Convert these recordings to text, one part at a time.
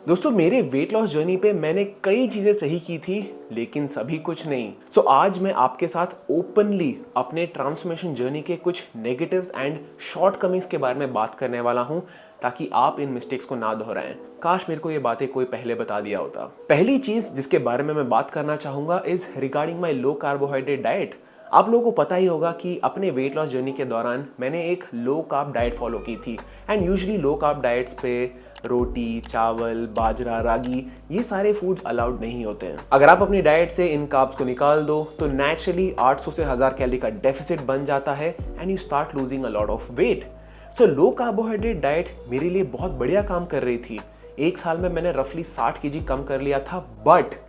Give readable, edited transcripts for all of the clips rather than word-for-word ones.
दोस्तों मेरे wait loss journey पे मैंने कई चीजें सही की थी लेकिन सभी कुछ नहीं। सो आज मैं आपके साथ ओपनली अपने ट्रांसफॉर्मेशन जर्नी के कुछ नेगेटिव्स एंड शॉर्टकमिंग्स के बारे में बात करने वाला हूं ताकि आप इन मिस्टेक्स को ना दोहराएं। काश मेरे को ये बातें कोई पहले बता दिया होता। पहली चीज जिसके बारे में मैं बात करना चाहूंगा is regarding my low carbohydrate diet. आप लोगों को पता ही होगा कि अपने वेट लॉस जर्नी के दौरान मैंने एक लो कार्ब डाइट फॉलो की थी and usually low carb diets पे रोटी, चावल, बाजरा, रागी ये सारे फूड्स अलाउड नहीं होते हैं। अगर आप अपनी डाइट से इन कार्ब्स को निकाल दो तो नेचुरली 800 से 1000 कैलोरी का डेफिसिट बन जाता है and you start losing a lot of weight. So low carbohydrate diet मेरे लिए बहुत बढ़िया काम कर रही थी। एक साल में मैंने रफली 60 केजी कम कर लिया था, बट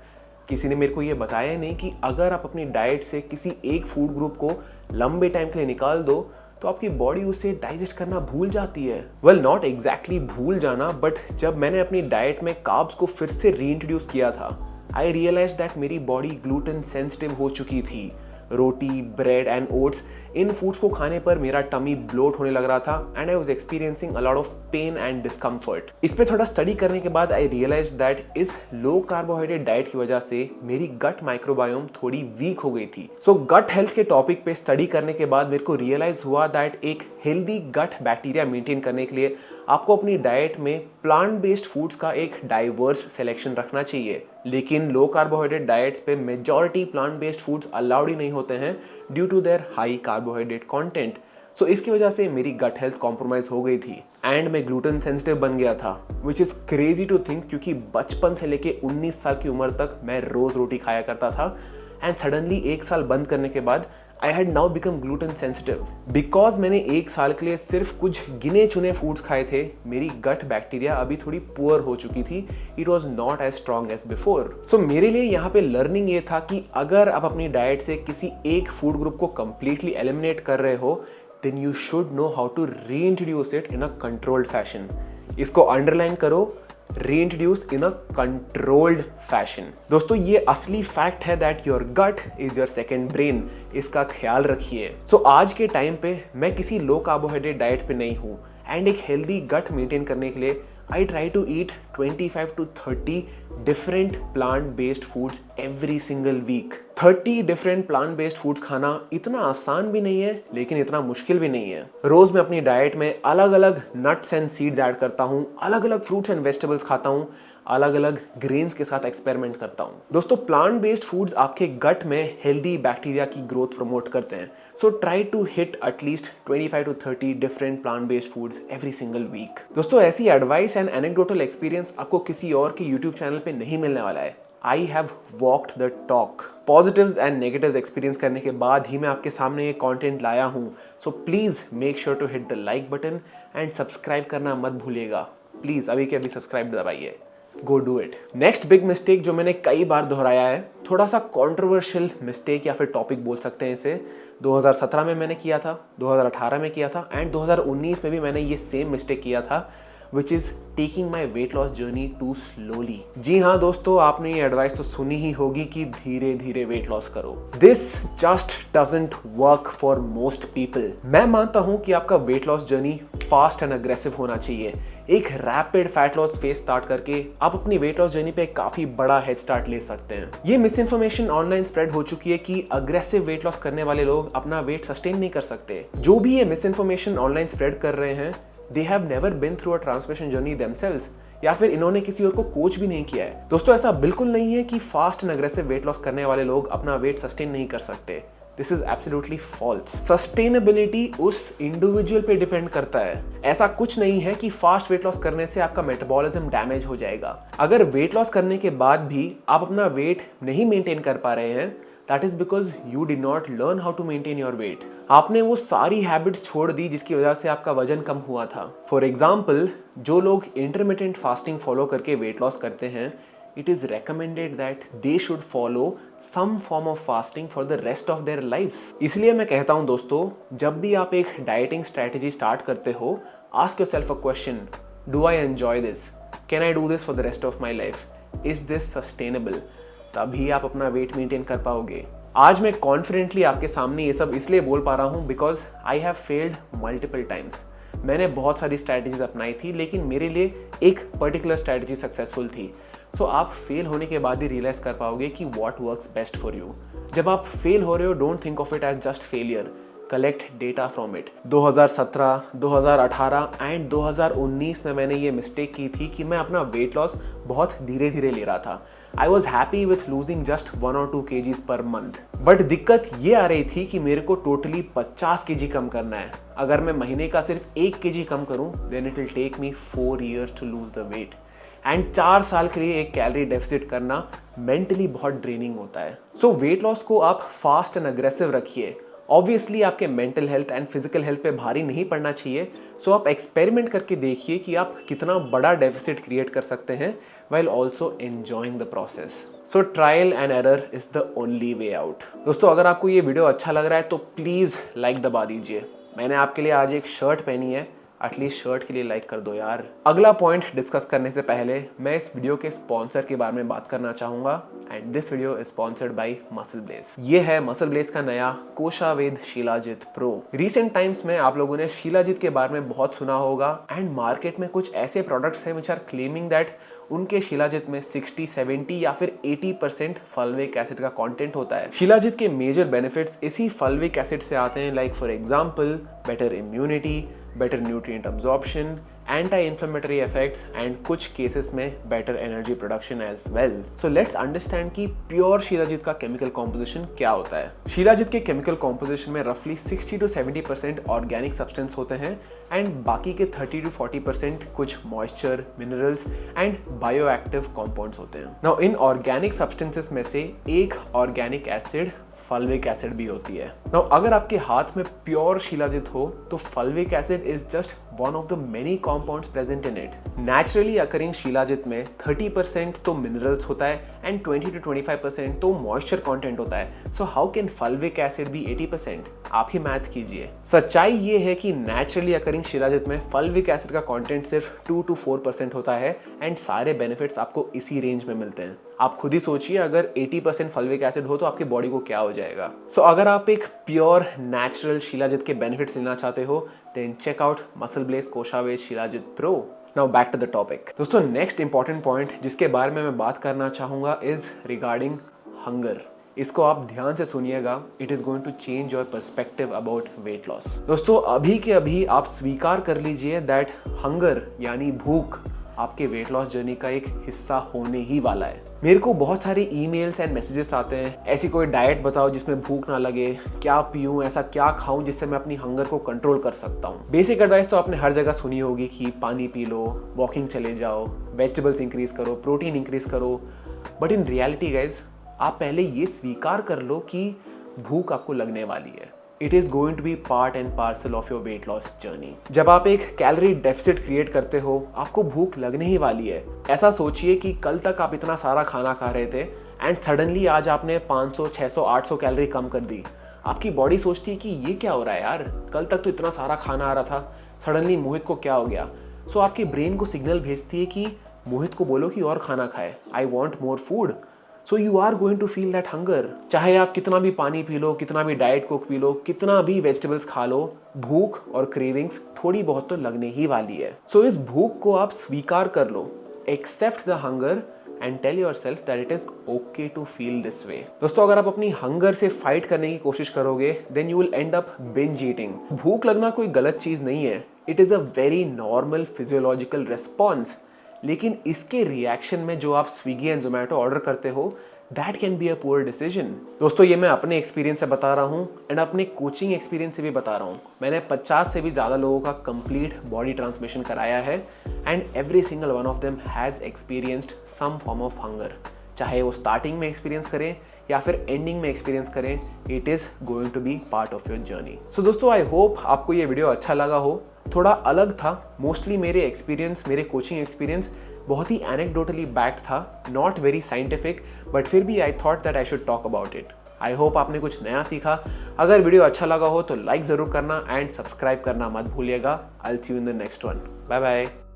किसी ने मेरे को ये बताया नहीं कि अगर आप अपनी डाइट से किसी एक फूड ग्रुप को लंबे टाइम के लिए निकाल दो तो आपकी बॉडी उसे डाइजेस्ट करना भूल जाती है। वेल नॉट एग्जैक्टली भूल जाना, बट जब मैंने अपनी डाइट में कार्ब्स को फिर से रीइंट्रोड्यूस किया था आई रियलाइज दैट मेरी बॉडी ग्लूटेन सेंसिटिव हो चुकी थी। रोटी, bread and oats in foods को खाने पर मेरा टमी ब्लोट होने लग रहा था and I was experiencing a lot of pain and discomfort. इस पे थोड़ा स्टडी करने के बाद आई रियलाइज दैट इस लो कार्बोहाइड्रेट डाइट की वजह से मेरी गट माइक्रोबायोम थोड़ी वीक हो गई थी। सो गट हेल्थ के टॉपिक पे स्टडी करने के बाद मेरे को रियलाइज हुआ दैट एक हेल्दी गट बैक्टीरिया मेंटेन करने के लिए आपको अपनी डाइट में प्लांट बेस्ड फूड्स का एक डाइवर्स सिलेक्शन रखना चाहिए। लेकिन लो कार्बोहाइड्रेट डाइट्स पे majority plant based foods allowed ही नहीं होते हैं due to their high carbohydrate content. So इसकी वजह से मेरी गट हेल्थ कॉम्प्रोमाइज हो गई थी एंड मैं ग्लूटेन सेंसिटिव बन गया था, which is crazy to think क्योंकि बचपन से लेके 19 साल की उम्र तक मैं रोज रोटी खाया करता था एंड सडनली एक साल बंद करने के बाद I had now become gluten sensitive. Because मैंने एक साल के लिए सिर्फ कुछ गिने चुने फूड्स खाए थे, मेरी गट बैक्टीरिया अभी थोड़ी पुअर हो चुकी थी। It was not as strong as before. So मेरे लिए यहाँ पे लर्निंग ये था कि अगर आप अपनी डाइट से किसी एक फूड ग्रुप को completely eliminate कर रहे हो, then you should know how to reintroduce it in a controlled fashion. इसको अंडरलाइन करो, reintroduced in a controlled fashion. दोस्तों ये असली फैक्ट है that your gut is your second brain. इसका ख्याल रखिए। So आज के टाइम पे मैं किसी लो कार्बोहाइड्रेट डाइट पे नहीं हूँ एंड एक हेल्दी गट मेंटेन करने के लिए I try to eat 25 to 30 different plant-based foods every single week. 30 different plant-based foods खाना इतना आसान भी नहीं है लेकिन इतना मुश्किल भी नहीं है। रोज मैं अपनी डाइट में अलग अलग नट्स एंड सीड्स ऐड करता हूँ, अलग अलग फ्रूट्स एंड वेजिटेबल्स खाता हूँ, अलग अलग ग्रेन्स के साथ एक्सपेरिमेंट करता हूँ। दोस्तों प्लांट बेस्ड फूड्स आपके गट में हेल्दी बैक्टीरिया की ग्रोथ प्रमोट करते हैं। So try to hit at least 25 to 30 different plant based foods every single week. दोस्तों ऐसी एडवाइस एंड एनेक्डोटल एक्सपीरियंस आपको किसी और के यूट्यूब चैनल पे नहीं मिलने वाला है। I have walked the talk. Positives and negatives experience करने के बाद ही मैं आपके सामने ये कंटेंट लाया हूँ। So please make sure to hit the like button and subscribe करना मत भूलिएगा। प्लीज अभी के अभी सब्सक्राइब दबाइए। Go do it. Next big mistake जो मैंने कई बार दोहराया है, थोड़ा सा कॉन्ट्रोवर्शियल मिस्टेक या फिर टॉपिक बोल सकते हैं इसे। 2017 में मैंने किया था, 2018 में किया था एंड 2019 में भी मैंने ये सेम मिस्टेक किया था, which is taking my weight loss journey too slowly. जी हाँ दोस्तों, आपने ये एडवाइस तो सुनी ही होगी कि धीरे धीरे वेट लॉस करो। This just doesn't work for most people. मैं मानता हूँ कि आपका wait loss journey fast and aggressive होना चाहिए। एक rapid fat loss phase start करके आप अपनी वेट लॉस जर्नी पे काफी बड़ा हेड स्टार्ट ले सकते हैं। ये मिस इन्फॉर्मेशन ऑनलाइन स्प्रेड हो चुकी है कि अग्रेसिव वेट लॉस करने वाले लोग अपना वेट सस्टेन नहीं कर सकते। जो भी ये मिस इन्फॉर्मेशन ऑनलाइन स्प्रेड कर रहे हैं, they have never been through a transformation journey themselves, या फिर इन्होंने किसी और को कोच भी नहीं किया है। दोस्तों ऐसा बिल्कुल नहीं है कि fast and aggressive weight loss करने वाले लोग अपना वेट सस्टेन नहीं कर सकते। This is absolutely false. Sustainability उस इंडिविजुअल पे डिपेंड करता है। ऐसा कुछ नहीं है कि फास्ट वेट लॉस करने से आपका मेटाबॉलिज्म डैमेज हो जाएगा। अगर वेट लॉस करने के बाद भी आप अपना वेट नहीं मेंटेन कर पा रहे हैं, that is because you did not learn how to maintain your weight. आपने वो सारी हैबिट्स छोड़ दी जिसकी वजह से आपका वजन कम हुआ था। फॉर एग्जाम्पल, जो लोग इंटरमिटेंट फास्टिंग फॉलो करके वेट लॉस करते हैं, it is recommended that they should follow some form of fasting for the rest of their lives. इसलिए मैं कहता हूँ दोस्तों, जब भी आप एक डाइटिंग स्ट्रेटेजी स्टार्ट करते हो, ask yourself a question: Do I enjoy this? Can I do this for the rest of my life? Is this sustainable? तभी आप अपना वेट मेंटेन कर पाओगे। आज मैं कॉन्फिडेंटली आपके सामने ये सब इसलिए बोल पा रहा हूँ because I have failed multiple times. मैंने बहुत सारी स्ट्रैटेजीज अपनाई थी, लेकिन मेरे लिए एक पर्टिकुलर स्ट्रैटेजी सक्सेसफुल थी। सो आप फेल होने के बाद ही रियलाइज कर पाओगे कि what works best for you. जब आप फेल हो रहे हो, don't think of it as just failure, collect data from it. 2017, 2018 and 2019 में मैंने ये मिस्टेक की थी कि मैं अपना वेट लॉस बहुत धीरे धीरे ले रहा था। I was happy with losing just 1 or 2 kgs per month, but दिक्कत ये आ रही थी कि मेरे को टोटली 50 kg कम करना है। अगर मैं महीने का सिर्फ 1 kg कम करूं, then it will take me 4 years to lose the weight. And 4 साल के लिए एक कैलोरी डेफिसिट करना मेंटली बहुत ड्रेनिंग होता है। सो वेट लॉस को आप फास्ट एंड अग्रेसिव रखिए। ऑब्वियसली आपके mental health and physical health पे भारी नहीं पड़ना चाहिए। सो आप एक्सपेरिमेंट करके देखिए कि आप कितना बड़ा डेफिसिट क्रिएट कर सकते हैं while also enjoying the process. So trial and error is the only way out. दोस्तों, अगर आपको ये वीडियो अच्छा लग रहा है तो प्लीज़ लाइक दबा दीजिए। मैंने आपके लिए आज एक शर्ट पहनी है, एटलीस्ट शर्ट के लिए लाइक कर दो यार। अगला पॉइंट डिस्कस करने से पहले मैं इस वीडियो के स्पॉन्सर के बारे में बात करना चाहूंगा, and this video is sponsored by muscle blaze. ये है मसल ब्लेज का नया कोशावेद शिलाजित प्रो। रिसेंट टाइम्स में आप लोगों ने शिलाजित के बारे में बहुत सुना होगा, एंड मार्केट में कुछ ऐसे प्रोडक्ट्स हैं विच आर क्लेमिंग दैट उनके शिलाजित में 60, 70 या फिर 80% फल्विक एसिड का कंटेंट होता है। शिलाजित के मेजर बेनिफिट्स इसी फल्विक एसिड से आते हैं, like for example better immunity, better nutrient absorption, anti inflammatory effects and कुछ केसेस में better energy production as well. So let's understand कि प्योर शिलाजित का केमिकल कॉम्पोजिशन क्या होता है। शिलाजित के केमिकल कॉम्पोजिशन में रफली 60 to 70% ऑर्गेनिक सब्सटेंस होते हैं, एंड बाकी के 30 to 40% कुछ moisture, minerals and bioactive compounds होते हैं। नाउ इन ऑर्गेनिक सब्सटेंसेस में से एक ऑर्गेनिक एसिड फल्विक एसिड भी होती है। नाउ अगर आपके हाथ में प्योर शिलाजित हो तो fulvic acid is just one of the many compounds present in it. Naturally occurring shilajit में 30% तो मिनरल्स होता है एंड 20 to 25% तो मॉइस्चर कंटेंट होता है। So how can fulvic acid be 80%? आप ही मैथ कीजिए। सच्चाई ये है कि नेचुरली अकरिंग शिलाजित में फल्विक एसिड का कंटेंट सिर्फ 2 to 4% होता है, एंड सारे बेनिफिट्स आपको इसी रेंज में मिलते हैं। आप खुद ही सोचिए, अगर 80% फल्विक एसिड हो तो आपकी बॉडी को क्या हो जाएगा। सो अगर आप एक प्योर नेचुरल शिलाजित के बेनिफिट्स लेना चाहते हो, then check out muscle blaze कोशावेद shilajit pro. Now back to the topic. दोस्तों, नेक्स्ट इंपॉर्टेंट पॉइंट जिसके बारे में मैं बात करना चाहूंगा इज रिगार्डिंग हंगर। इसको आप ध्यान से सुनिएगा, it is going to change your perspective about weight loss. दोस्तों, अभी के अभी आप स्वीकार कर लीजिए दैट हंगर यानी भूख आपके वेट लॉस जर्नी का एक हिस्सा होने ही वाला है। मेरे को बहुत सारे ईमेल्स एंड मैसेजेस आते हैं, ऐसी कोई डाइट बताओ जिसमें भूख ना लगे, क्या पीऊं, ऐसा क्या खाऊं जिससे मैं अपनी हंगर को कंट्रोल कर सकता हूं। बेसिक एडवाइस तो आपने हर जगह सुनी होगी कि पानी पी लो, वॉकिंग चले जाओ, वेजिटेबल्स इंक्रीज करो, प्रोटीन इंक्रीज करो, बट इन रियलिटी गाइज आप पहले ये स्वीकार कर लो कि भूख आपको लगने वाली है। It is going to be part and parcel of your weight loss journey. जब आप एक कैलोरी डेफिसिट क्रिएट करते हो, आपको भूख लगने ही वाली है। ऐसा सोचिए कि कल तक आप इतना सारा खाना खा रहे थे एंड सडनली आज आपने 500, 600, 800 कैलोरी कम कर दी। आपकी बॉडी सोचती है कि ये क्या हो रहा है यार, कल तक तो इतना सारा खाना आ रहा था, सडनली मोहित को क्या हो गया। सो आपकी ब्रेन को सिग्नल भेजती है कि मोहित को बोलो कि और खाना खाए, I want more food. So you are going to feel that hunger. चाहे आप कितना भी पानी पी लो, कितना भी डाइट कोक पी लो, कितना भी वेजिटेबल्स खा लो, भूख और क्रेविंग्स थोड़ी बहुत तो लगने ही वाली है। सो इस भूख को आप स्वीकार कर लो, accept the hunger and tell yourself that it is okay to feel this way. दोस्तों, अगर आप अपनी हंगर से फाइट करने की कोशिश करोगे, then you will end up binge eating. भूख लगना कोई गलत चीज नहीं है, it is a very normal physiological response. लेकिन इसके रिएक्शन में जो आप स्विगी एंड जोमेटो ऑर्डर करते हो, that can be a poor decision. दोस्तों, ये मैं अपने एक्सपीरियंस से बता रहा हूँ एंड अपने कोचिंग एक्सपीरियंस से भी बता रहा हूँ। मैंने 50 से भी ज़्यादा लोगों का कंप्लीट बॉडी ट्रांसफॉर्मेशन कराया है, and every single one of them has experienced some form of hunger. चाहे वो स्टार्टिंग में एक्सपीरियंस करें या फिर एंडिंग में एक्सपीरियंस करें, it is going to be part of your journey. So दोस्तों, आई होप आपको ये वीडियो अच्छा लगा हो। थोड़ा अलग था, मोस्टली मेरे एक्सपीरियंस, मेरे कोचिंग एक्सपीरियंस बहुत ही एनेक्डोटली बैक्ड था, नॉट वेरी साइंटिफिक, बट फिर भी I thought that I should talk about it. I hope आपने कुछ नया सीखा। अगर वीडियो अच्छा लगा हो तो लाइक ज़रूर करना एंड सब्सक्राइब करना मत भूलिएगा। I will see you in the next one. Bye bye.